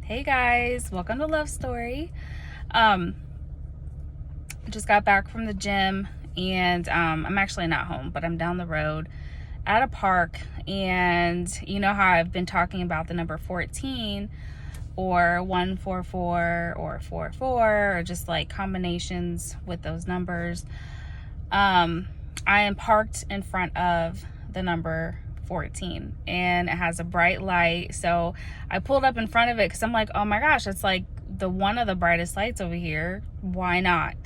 Hey guys, welcome to Love Story. I just got back from the gym and I'm actually not home, but I'm down the road at a park. And you know how I've been talking about the number 14 or 144 or 44 or just like combinations with those numbers. I am parked in front of the number 14 and it has a bright light, so I pulled up in front of it because I'm like, oh my gosh, it's like the one of the brightest lights over here, why not?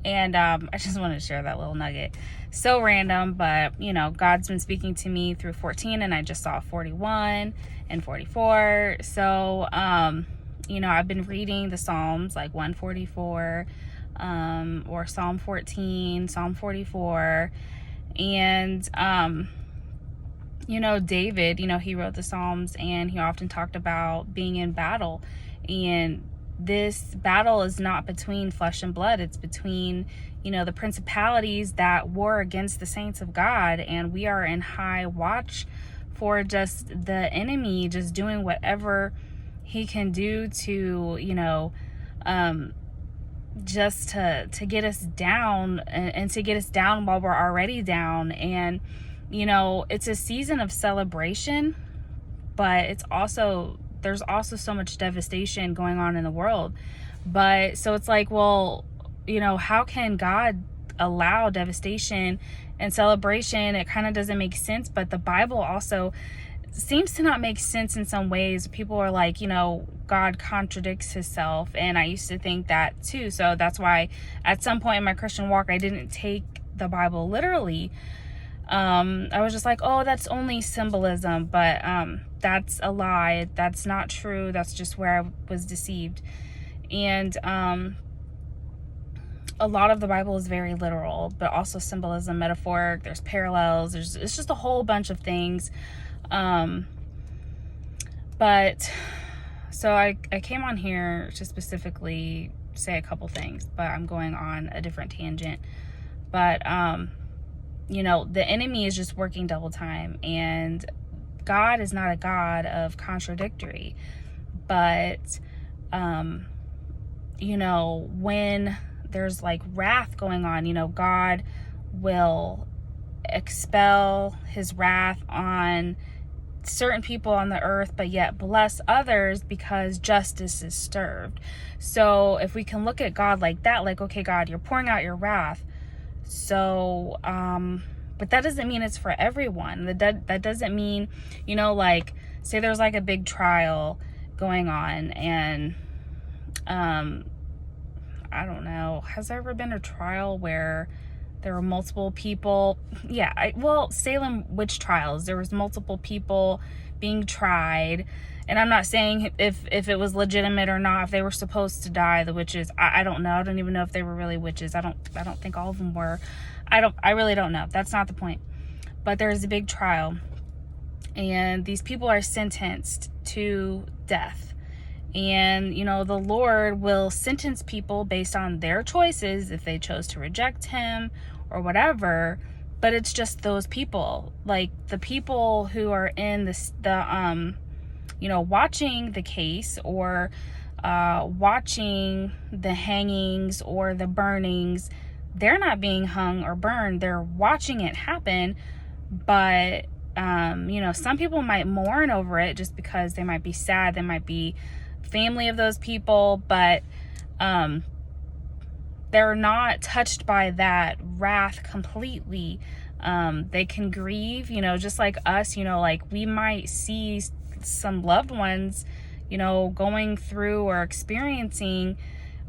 And I just wanted to share that little nugget. So random, but you know, God's been speaking to me through 14 and I just saw 41 and 44. So you know, I've been reading the Psalms like 144 or Psalm 14, Psalm 44, and you know, David, you know, he wrote the Psalms and he often talked about being in battle. And this battle is not between flesh and blood. It's between, you know, the principalities that war against the saints of God. And we are in high watch for just the enemy just doing whatever he can do to, you know, just to get us down and to get us down while we're already down. And you know, it's a season of celebration, but there's also so much devastation going on in the world. But so it's like, well, you know, how can God allow devastation and celebration? It kind of doesn't make sense, but the Bible also seems to not make sense in some ways. People are like, you know, God contradicts himself, and I used to think that too. So that's why at some point in my Christian walk, I didn't take the Bible literally. I was just like, oh, that's only symbolism, but that's a lie. That's not true. That's just where I was deceived. And a lot of the Bible is very literal, but also symbolism, metaphoric. There's parallels. It's just a whole bunch of things. But so I came on here to specifically say a couple things, but I'm going on a different tangent. But you know, the enemy is just working double time, and God is not a God of contradictory. But, you know, when there's like wrath going on, you know, God will expel his wrath on certain people on the earth, but yet bless others because justice is served. So if we can look at God like that, like, okay, God, you're pouring out your wrath. So, but that doesn't mean it's for everyone. That doesn't mean, you know, like, say there's like a big trial going on and, I don't know, has there ever been a trial where there were multiple people? Yeah, Salem witch trials, there was multiple people being tried. And I'm not saying if it was legitimate or not, if they were supposed to die, the witches. I don't know. I don't even know if they were really witches. I don't think all of them were. I really don't know. That's not the point. But there's a big trial, and these people are sentenced to death. And, you know, the Lord will sentence people based on their choices if they chose to reject him or whatever. But it's just those people, like the people who are in you know, watching the case or watching the hangings or the burnings. They're not being hung or burned. They're watching it happen. But, you know, some people might mourn over it just because they might be sad. They might be family of those people, but they're not touched by that wrath completely. They can grieve, you know, just like us, you know, like we might see some loved ones, you know, going through or experiencing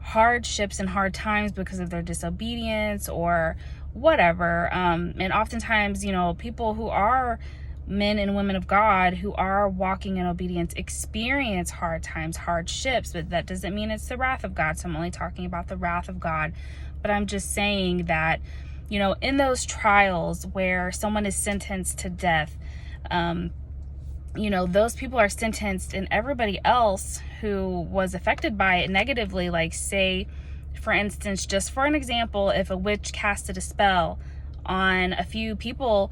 hardships and hard times because of their disobedience or whatever. And oftentimes, you know, people who are men and women of God who are walking in obedience experience hard times, hardships, but that doesn't mean it's the wrath of God. So I'm only talking about the wrath of God. But I'm just saying that, you know, in those trials where someone is sentenced to death, you know, those people are sentenced, and everybody else who was affected by it negatively, like say, for instance, just for an example, if a witch casted a spell on a few people,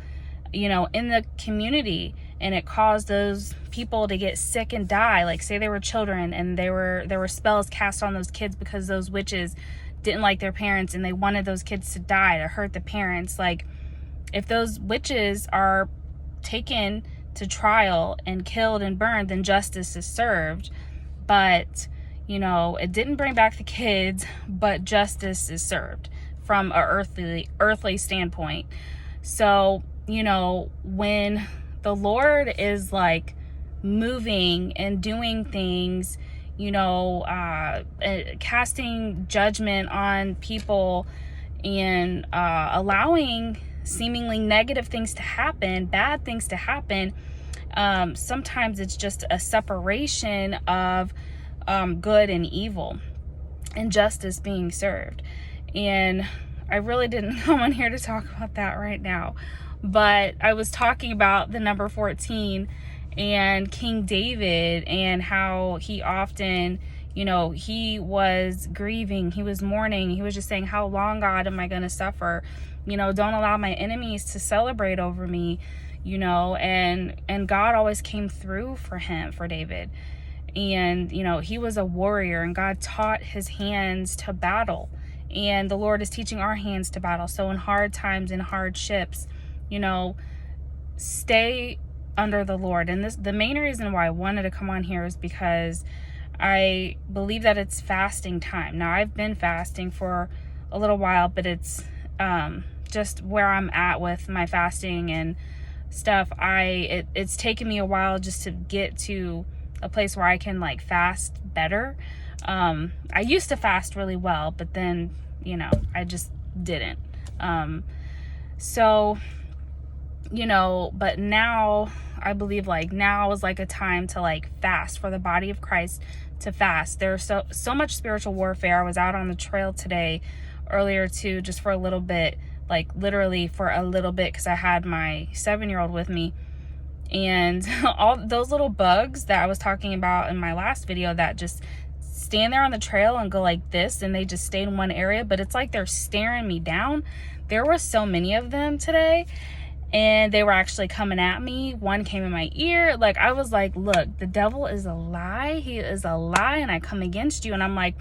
you know, in the community, and it caused those people to get sick and die. Like, say they were children and there were spells cast on those kids because those witches didn't like their parents and they wanted those kids to die, to hurt the parents. Like, if those witches are taken to trial and killed and burned, then justice is served. But, you know, it didn't bring back the kids, but justice is served from a earthly standpoint. So, you know, when the Lord is like moving and doing things, you know, casting judgment on people and allowing seemingly negative things to happen, bad things to happen, sometimes it's just a separation of good and evil and justice being served. And I really didn't come on here to talk about that right now, but I was talking about the number 14 and King David and how he often, you know, he was grieving, he was mourning, he was just saying, how long, God, am I going to suffer? You know, don't allow my enemies to celebrate over me, you know, and God always came through for him, for David. And, you know, he was a warrior and God taught his hands to battle, and the Lord is teaching our hands to battle. So in hard times, in hardships, you know, stay under the Lord. And the main reason why I wanted to come on here is because I believe that it's fasting time. Now, I've been fasting for a little while, but it's just where I'm at with my fasting and stuff. It's taken me a while just to get to a place where I can like fast better. I used to fast really well, but then, you know, I just didn't. So, you know, but now I believe like now is like a time to like fast, for the body of Christ to fast. There's so much spiritual warfare. I was out on the trail today earlier too, just for a little bit, like literally for a little bit, because I had my 7-year-old with me. And all those little bugs that I was talking about in my last video that just stand there on the trail and go like this, and they just stay in one area, but it's like they're staring me down. There were so many of them today, and they were actually coming at me. One came in my ear. Like, I was like, look, the devil is a lie. He is a lie, and I come against you. And I'm like,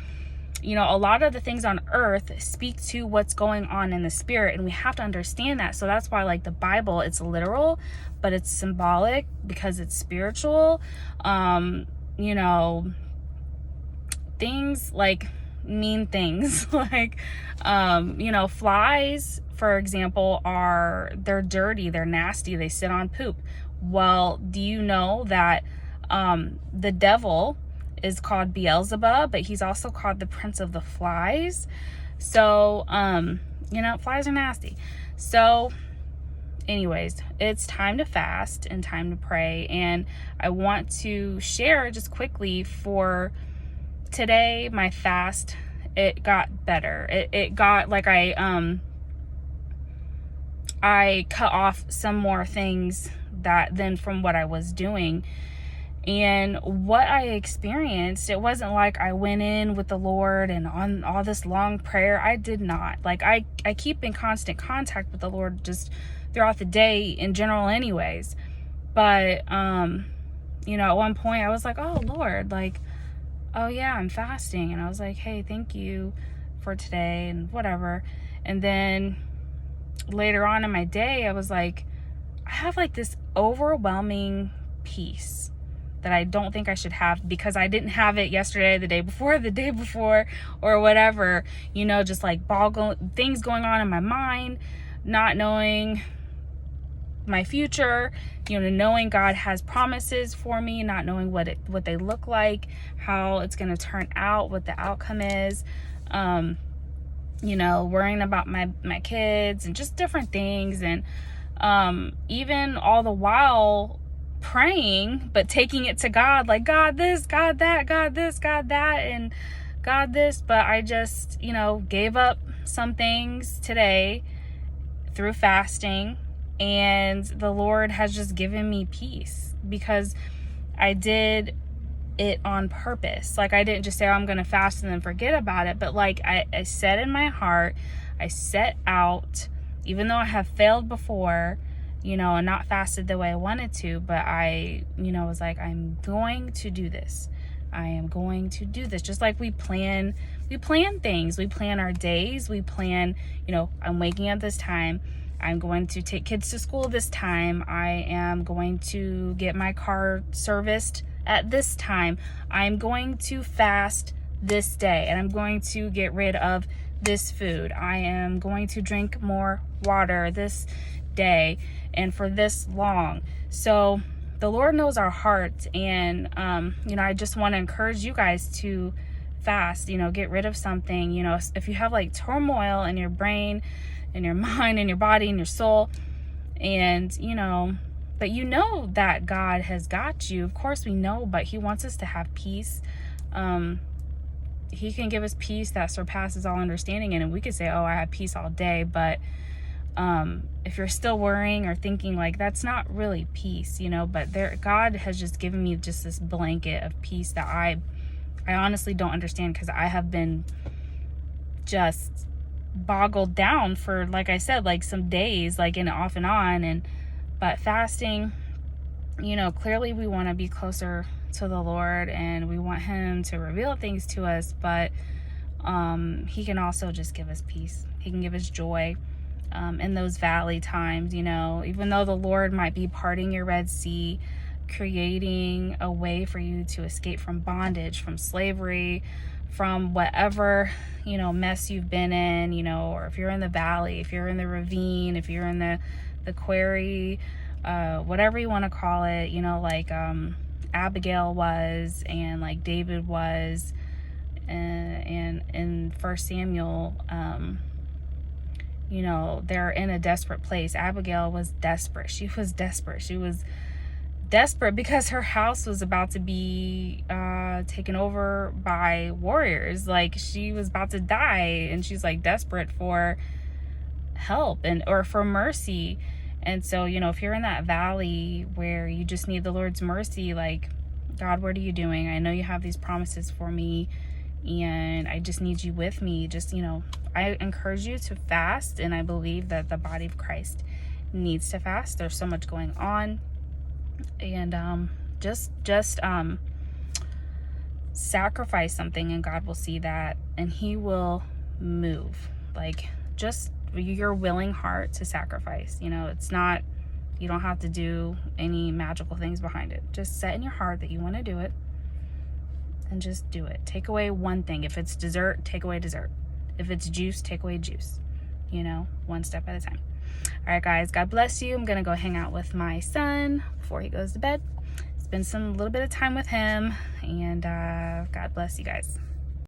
you know, a lot of the things on earth speak to what's going on in the spirit, and we have to understand that. So that's why, like, the Bible, it's literal, but it's symbolic because it's spiritual. You know, things like mean things like, you know, flies, for example, they're dirty, they're nasty, they sit on poop. Well, do you know that the devil is called Beelzebub, but he's also called the prince of the flies? So, you know, flies are nasty. So anyways, it's time to fast and time to pray. And I want to share just quickly for today, my fast, it got better. It got like I cut off some more things than from what I was doing. And what I experienced, it wasn't like I went in with the Lord and on all this long prayer. I did not. Like, I keep in constant contact with the Lord just throughout the day in general anyways. But, you know, at one point I was like, oh, Lord, like, oh yeah, I'm fasting. And I was like, hey, thank you for today and whatever. And then later on in my day, I was like, I have like this overwhelming peace that I don't think I should have, because I didn't have it yesterday, the day before, or whatever, you know, just like things going on in my mind, not knowing my future, you know, knowing God has promises for me, not knowing what they look like, how it's going to turn out, what the outcome is, you know, worrying about my kids and just different things. And even all the while praying, but taking it to God, like, God this, God that, God this, God that, and God this. But I just, you know, gave up some things today through fasting, and the Lord has just given me peace because I did it on purpose. Like, I didn't just say, oh, I'm going to fast and then forget about it. But like I said in my heart, I set out, even though I have failed before, and not fasted the way I wanted to, but I, was like, I'm going to do this. I am going to do this. Just like we plan things. We plan our days. We plan, I'm waking up this time. I'm going to take kids to school this time. I am going to get my car serviced at this time. I'm going to fast this day, and I'm going to get rid of this food. I am going to drink more water this day and for this long. So the Lord knows our heart, and I just want to encourage you guys to fast, get rid of something. If you have like turmoil in your brain, in your mind, in your body, in your soul, and but that God has got you. Of course we know, but he wants us to have peace. He can give us peace that surpasses all understanding, and we could say, oh, I have peace all day, but if you're still worrying or thinking, like, that's not really peace, but God has just given me just this blanket of peace that I honestly don't understand, because I have been just boggled down for, like I said, like some days, like in off and on. But fasting, clearly we want to be closer to the Lord, and we want him to reveal things to us, but he can also just give us peace. He can give us joy in those valley times, even though the Lord might be parting your Red Sea, creating a way for you to escape from bondage, from slavery, from whatever, mess you've been in, or if you're in the valley, if you're in the ravine, if you're in the quarry, whatever you want to call it, like Abigail was, and like David was, and in 1 Samuel, they're in a desperate place. Abigail was desperate. She was desperate because her house was about to be taken over by warriors. Like, she was about to die, and she's like desperate for help or for mercy. And so, if you're in that valley where you just need the Lord's mercy, like, God, what are you doing? I know you have these promises for me, and I just need you with me. Just, I encourage you to fast, and I believe that the body of Christ needs to fast. There's so much going on, and just sacrifice something, and God will see that, and he will move. Like, just your willing heart to sacrifice. It's not, you don't have to do any magical things behind it. Just set in your heart that you want to do it, and just do it. Take away one thing. If it's dessert, take away dessert. If it's juice, take away juice. One step at a time. All right, guys, God bless you. I'm gonna go hang out with my son before he goes to bed. Spend some little bit of time with him, and God bless you guys.